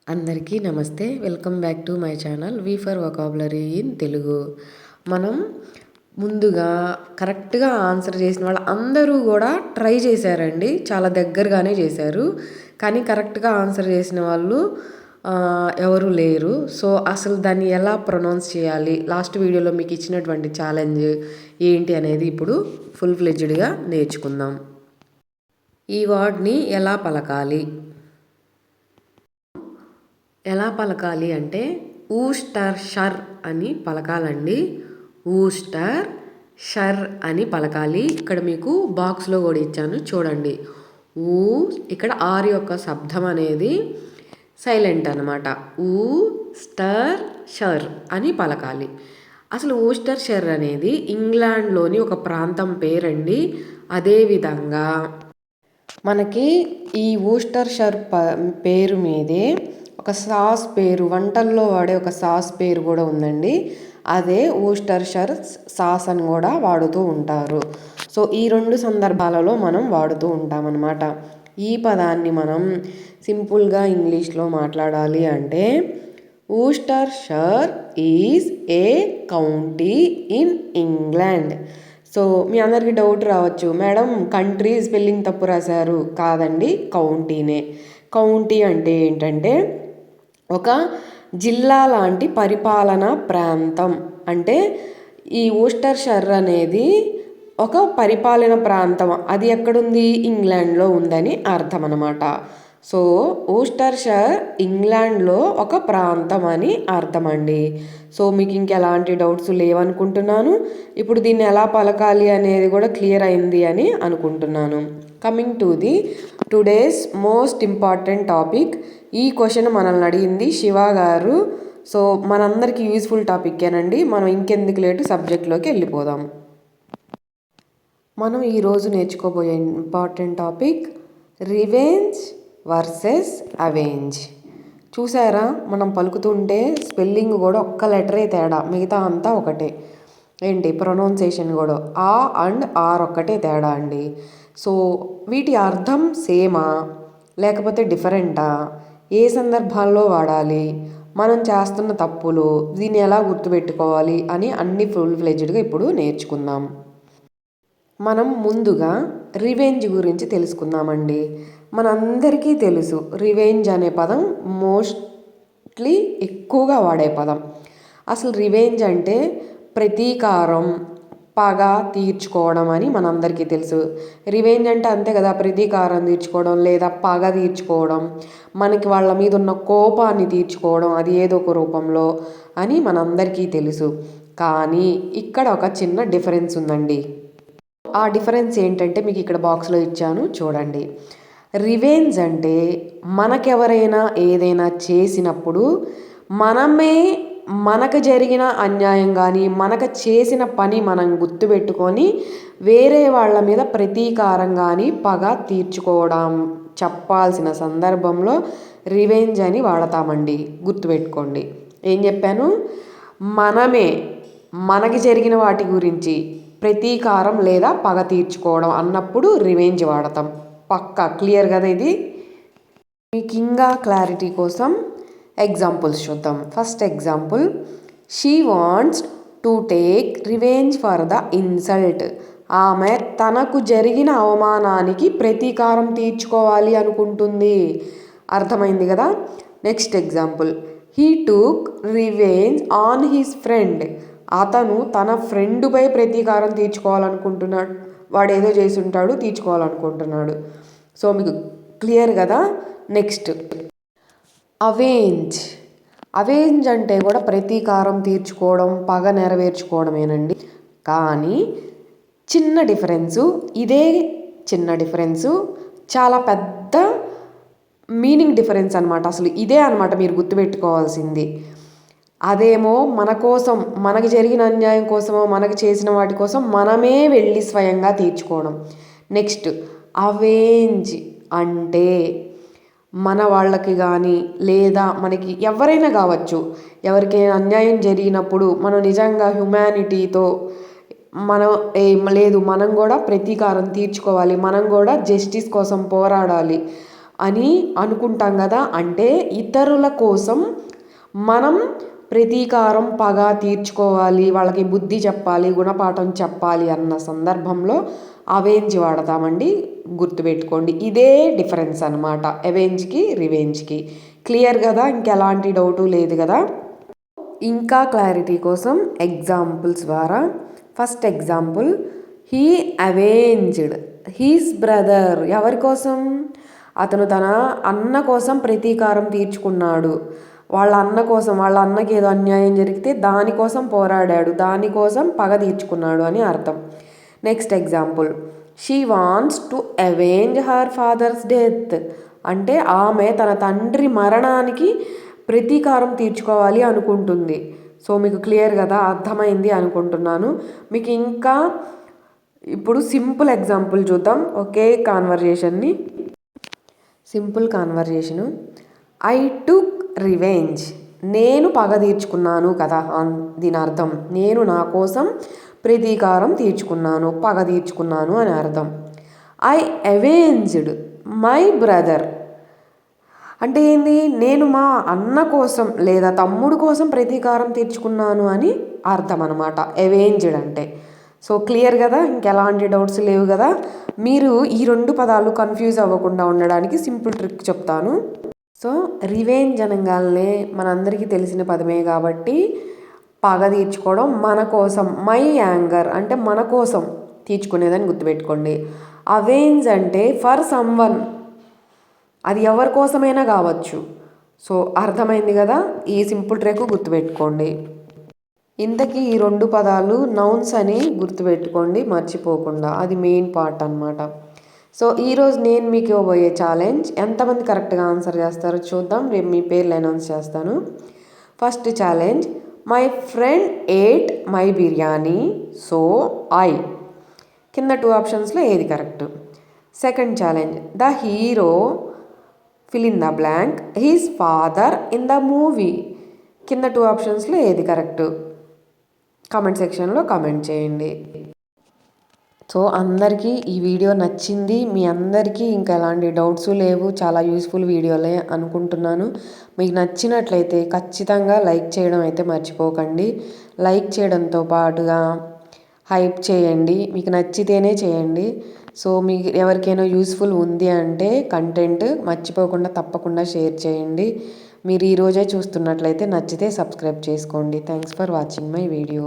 అందరికీ నమస్తే. Welcome back to my channel V for vocabulary in Telugu. మనం ముందుగా కరెక్ట్‌గా ఆన్సర్ చేసిన వాళ్ళు అందరూ కూడా ట్రై చేశారండి. చాలా దగ్గరగానే చేశారు. కానీ కరెక్ట్‌గా ఆన్సర్ చేసిన వాళ్ళు ఎవరు లేరు. సో, అసలు దాన్ని ఎలా ప్రొనౌన్స్ చేయాలి? లాస్ట్ వీడియోలో మీకు ఇచ్చినటువంటి ఛాలెంజ్ ఏంటి అనేది ఇప్పుడు ఫుల్ ఫ్లెడ్జ్డ్‌గా నేర్చుకుందాం. ఈ వర్డ్‌ని ఎలా పలకాలి? ఎలా పలకాలి అంటే ఊస్టర్ షర్ అని పలకాలండి. ఊస్టర్ షర్ అని పలకాలి. ఇక్కడ మీకు బాక్స్లో కూడా ఇచ్చాను చూడండి. ఊ ఇక్కడ ఆర్ యొక్క శబ్దం అనేది సైలెంట్ అనమాట. ఊ స్టర్ షర్ అని పలకాలి. అసలు ఊస్టర్ షర్ అనేది ఇంగ్లాండ్లోని ఒక ప్రాంతం పేరండి. అదేవిధంగా మనకి ఈ ఊస్టర్ షర్ పేరు మీదే ఒక సాస్ పేరు, వంటల్లో వాడే ఒక సాస్ పేరు కూడా ఉందండి. అదే ఊస్టర్ షర్ సాస్ అని కూడా వాడుతూ ఉంటారు. సో ఈ రెండు సందర్భాలలో మనం వాడుతూ ఉంటామన్నమాట. ఈ పదాన్ని మనం సింపుల్గా ఇంగ్లీష్లో మాట్లాడాలి అంటే Worcestershire is a county in England. So మీ అందరికీ డౌట్ రావచ్చు, మేడం కంట్రీ స్పెల్లింగ్ తప్పు రాశారు. కాదండి, కౌంటీనే. కౌంటీ అంటే ఏంటంటే ఒక జిల్లా లాంటి పరిపాలనా ప్రాంతం. అంటే ఈ ఊస్టర్ షర్ అనేది ఒక పరిపాలన ప్రాంతం. అది ఎక్కడుంది? ఇంగ్లాండ్లో ఉందని అర్థం అన్నమాట. సో ఊస్టర్ షర్ ఇంగ్లాండ్లో ఒక ప్రాంతం అని అర్థం అండి. సో మీకు ఇంకెలాంటి డౌట్స్ లేవనుకుంటున్నాను. ఇప్పుడు దీన్ని ఎలా పలకాలి అనేది కూడా క్లియర్ అయింది అని అనుకుంటున్నాను. Coming to the today's most important topic. ఈ క్వశ్చన్ మనల్ని అడిగింది శివ గారు. సో మనందరికీ యూజ్ఫుల్ టాపిక్కేనండి. మనం ఇంకెందుకు లేటు సబ్జెక్ట్లోకి వెళ్ళిపోదాం. మనం ఈరోజు నేర్చుకోబోయే important topic revenge versus avenge. చూసారా, మనం పలుకుతుంటే స్పెల్లింగ్ కూడా ఒక్క లెటరే తేడా, మిగతా అంతా ఒకటే. ఏంటి ప్రొనౌన్సియేషన్ కూడా ఆ అండ్ ఆర్ ఒక్కటే తేడా అండి. సో వీటి అర్థం సేమా లేకపోతే డిఫరెంటా? ఏ సందర్భాల్లో వాడాలి? మనం చేస్తున్న తప్పులు దీన్ని ఎలా గుర్తుపెట్టుకోవాలి అని అన్ని ఫుల్ ఫ్లెడ్జ్డ్గా ఇప్పుడు నేర్చుకుందాం. మనం ముందుగా రివెంజ్ గురించి తెలుసుకుందామండి. మనందరికీ తెలుసు రివెంజ్ అనే పదం మోస్ట్లీ ఎక్కువగా వాడే పదం. అసలు రివెంజ్ అంటే ప్రతీకారం, పగ తీర్చుకోవడం అని మనందరికీ తెలుసు. రివెంజ్ అంటే అంతే కదా, ప్రతీకారం తీర్చుకోవడం లేదా పగ తీర్చుకోవడం, మనకి వాళ్ళ మీద ఉన్న కోపాన్ని తీర్చుకోవడం, అది ఏదో ఒక రూపంలో అని మనందరికీ తెలుసు. కానీ ఇక్కడ ఒక చిన్న డిఫరెన్స్ ఉందండి. ఆ డిఫరెన్స్ ఏంటంటే మీకు ఇక్కడ బాక్స్లో ఇచ్చాను చూడండి. రివెంజ్ అంటే మనకెవరైనా ఏదైనా చేసినప్పుడు మనమే మనకు జరిగిన అన్యాయం కానీ మనకు చేసిన పని మనం గుర్తుపెట్టుకొని వేరే వాళ్ళ మీద ప్రతీకారం కానీ పగ తీర్చుకోవడం చెప్పాల్సిన సందర్భంలో రివెంజ్ అని వాడతామండి. గుర్తుపెట్టుకోండి. ఏం చెప్పాను? మనమే మనకి జరిగిన వాటి గురించి ప్రతీకారం లేదా పగ తీర్చుకోవడం అన్నప్పుడు రివెంజ్ వాడతాం. పక్కా క్లియర్ కదా ఇది? మీకు ఇంకా క్లారిటీ కోసం ఎగ్జాంపుల్స్ చూద్దాం. First example, she wants to take revenge for the insult. ఆమె తనకు జరిగిన అవమానానికి ప్రతీకారం తీర్చుకోవాలి అనుకుంటుంది. అర్థమైంది కదా? Next example, he took revenge on his friend. అతను తన ఫ్రెండ్పై ప్రతీకారం తీర్చుకోవాలనుకుంటున్నాడు. వాడు ఏదో చేసి ఉంటాడు, తీర్చుకోవాలనుకుంటున్నాడు. సో మీకు క్లియర్ కదా? Next avenge. అవెంజ్ అంటే కూడా ప్రతీకారం తీర్చుకోవడం, పగ నెరవేర్చుకోవడమేనండి. కానీ చిన్న డిఫరెన్సు, ఇదే చిన్న డిఫరెన్సు చాలా పెద్ద మీనింగ్ డిఫరెన్స్ అనమాట. అసలు ఇదే అనమాట మీరు గుర్తుపెట్టుకోవాల్సింది. అదేమో మన కోసం, మనకి జరిగిన అన్యాయం కోసమో మనకి చేసిన వాటి కోసం మనమే వెళ్ళి స్వయంగా తీర్చుకోవడం. నెక్స్ట్ అవెంజ్ అంటే మన వాళ్ళకి కానీ లేదా మనకి ఎవరైనా కావచ్చు, ఎవరికైనా అన్యాయం జరిగినప్పుడు మనం నిజంగా హ్యుమానిటీతో మనం లేదు మనం కూడా ప్రతీకారం తీర్చుకోవాలి, మనం కూడా జస్టిస్ కోసం పోరాడాలి, అని అనుకుంటాం కదా. అంటే ఇతరుల కోసం మనం ప్రతీకారం పగ తీర్చుకోవాలి, వాళ్ళకి బుద్ధి చెప్పాలి, గుణపాఠం చెప్పాలి అన్న సందర్భంలో అవెంజ్ వాడతామండి. గుర్తుపెట్టుకోండి, ఇదే డిఫరెన్స్ అనమాట అవెంజ్కి రివెంజ్కి. క్లియర్ కదా, ఇంకెలాంటి డౌటు లేదు కదా. ఇంకా క్లారిటీ కోసం ఎగ్జాంపుల్స్ ద్వారా, first example, he అవెంజ్డ్ he's brother. ఎవరి కోసం? అతను తన అన్న కోసం ప్రతీకారం తీర్చుకున్నాడు. వాళ్ళ అన్న కోసం, వాళ్ళ అన్నకి ఏదో అన్యాయం జరిగితే దానికోసం పోరాడాడు, దానికోసం పగ తీర్చుకున్నాడు అని అర్థం. Next example, she wants to avenge her father's death. అంటే ఆమె తన తండ్రి మరణానికి ప్రతీకారం తీర్చుకోవాలి అనుకుంటుంది. సో మీకు క్లియర్ కదా, అర్థమైంది అనుకుంటున్నాను. మీకు ఇంకా ఇప్పుడు సింపుల్ ఎగ్జాంపుల్ చూద్దాం ఒకే కాన్వర్జేషన్ని. Simple conversation, I took revenge. నేను పగ తీర్చుకున్నాను కదా, దీని అర్థం నేను నా కోసం ప్రతీకారం తీర్చుకున్నాను, పగ తీర్చుకున్నాను అని అర్థం. ఐ అవెంజ్డ్ మై బ్రదర్ అంటే ఏంది? నేను మా అన్న కోసం లేదా తమ్ముడు కోసం ప్రతీకారం తీర్చుకున్నాను అని అర్థం అనమాట అవెంజ్డ్ అంటే. సో క్లియర్ కదా, ఇంకెలాంటి డౌట్స్ లేవు కదా. మీరు ఈ 2 పదాలు కన్ఫ్యూజ్ అవ్వకుండా ఉండడానికి సింపుల్ ట్రిక్ చెప్తాను. సో రివెంజ్ అనగానే మనందరికీ తెలిసిన పదమే కాబట్టి పగ తీర్చుకోవడం, మన కోసం, మై యాంగర్ అంటే మన కోసం తీర్చుకునేదని గుర్తుపెట్టుకోండి. అవెంజ్ అంటే ఫర్ సమ్వన్, అది ఎవరి కోసమైనా కావచ్చు. సో అర్థమైంది కదా, ఈ సింపుల్ ట్రిక్ గుర్తుపెట్టుకోండి. ఇంతకీ ఈ 2 పదాలు నౌన్స్ అని గుర్తుపెట్టుకోండి మర్చిపోకుండా, అది మెయిన్ పార్ట్ అనమాట. సో ఈరోజు నేను మీకు ఇవ్వబోయే ఛాలెంజ్, ఎంతమంది కరెక్ట్గా ఆన్సర్ చేస్తారో చూద్దాం. రేపు మీ పేర్లు అనౌన్స్ చేస్తాను. First challenge, my friend ate my biryani so I. కింద 2 ఆప్షన్స్లో ఏది correct? Second challenge, the hero fill in the blank his father in the movie. కింద 2 ఆప్షన్స్లో ఏది కరెక్ట్? కామెంట్ సెక్షన్లో కామెంట్ చేయండి. సో అందరికీ ఈ వీడియో నచ్చింది, మీ అందరికీ ఇంకా ఎలాంటి డౌట్స్ లేవు, చాలా యూస్ఫుల్ వీడియోలే అనుకుంటున్నాను. మీకు నచ్చినట్లయితే ఖచ్చితంగా లైక్ చేయడం అయితే మర్చిపోకండి. లైక్ చేయడంతో పాటుగా హైప్ చేయండి, మీకు నచ్చితేనే చేయండి. సో మీకు ఎవరికైనా యూస్ఫుల్ ఉంది అంటే కంటెంట్ మర్చిపోకుండా తప్పకుండా షేర్ చేయండి. మీరు ఈరోజే చూస్తున్నట్లయితే నచ్చితే సబ్స్క్రైబ్ చేసుకోండి. Thanks for watching my video.